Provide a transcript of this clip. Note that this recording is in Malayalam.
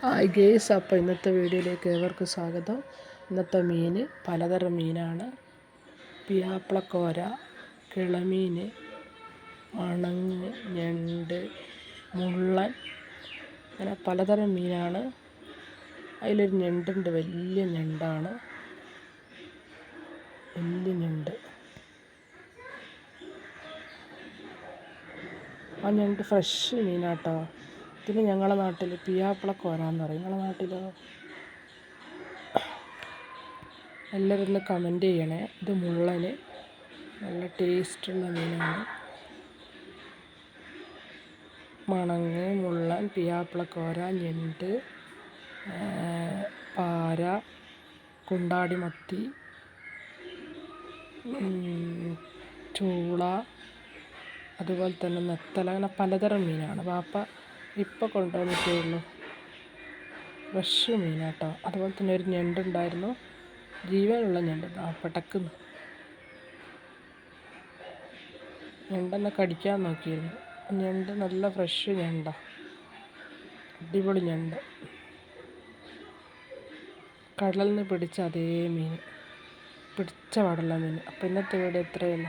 ഹായ് ഗേസ്, അപ്പോൾ ഇന്നത്തെ വീഡിയോയിലേക്ക് ഏവർക്കും സ്വാഗതം. ഇന്നത്തെ മീൻ പലതരം മീനാണ്. പിയാപ്ലക്കോര, കിളമീൻ, മണങ്ങ്, ഞണ്ട്, മുള്ളൻ, അങ്ങനെ പലതരം മീനാണ്. അതിലൊരു ഞണ്ടുണ്ട്, വലിയ ഞണ്ടാണ്, വലിയ ഞണ്ട്. ആ ഞണ്ട് ഫ്രഷ് മീനാട്ടോ. ഇതിന് ഞങ്ങളുടെ നാട്ടിൽ പിയാപ്ലക്കോര എന്ന് പറയും. ഞങ്ങളുടെ നാട്ടിലോ? എല്ലാവരും ഒന്ന് കമൻറ്റ് ചെയ്യണേ. ഇത് മുള്ളന്, നല്ല ടേസ്റ്റുള്ള മീനാണ്. മണങ്ങ്, മുള്ളൻ, പിയാപ്ലക്കോര, ഞണ്ട്, പാര, കുണ്ടാടി മത്തി, ചൂള, അതുപോലെ തന്നെ നെത്തല, അങ്ങനെ പലതരം മീനാണ്. വാപ്പ ഇപ്പോൾ കൊണ്ടുവന്നിട്ടേ ഉള്ളൂ. ഫ്രഷ് മീനാട്ടോ. അതുപോലെ തന്നെ ഒരു ഞണ്ടുണ്ടായിരുന്നു, ജീവനുള്ള ഞണ്ട്. പെട്ടക്കുന്നു ഞണ്ടെന്നെ കടിക്കാൻ നോക്കിയിരുന്നു. ഞണ്ട് നല്ല ഫ്രഷ് ഞണ്ടാ, അടിപൊളി ഞണ്ട്. കടലിൽ നിന്ന് പിടിച്ച അതേ മീൻ, പിടിച്ച പാടുള്ള മീൻ. അപ്പോൾ ഇന്നത്തെ വീഡിയോ ഇത്രയേ ഉള്ളൂ.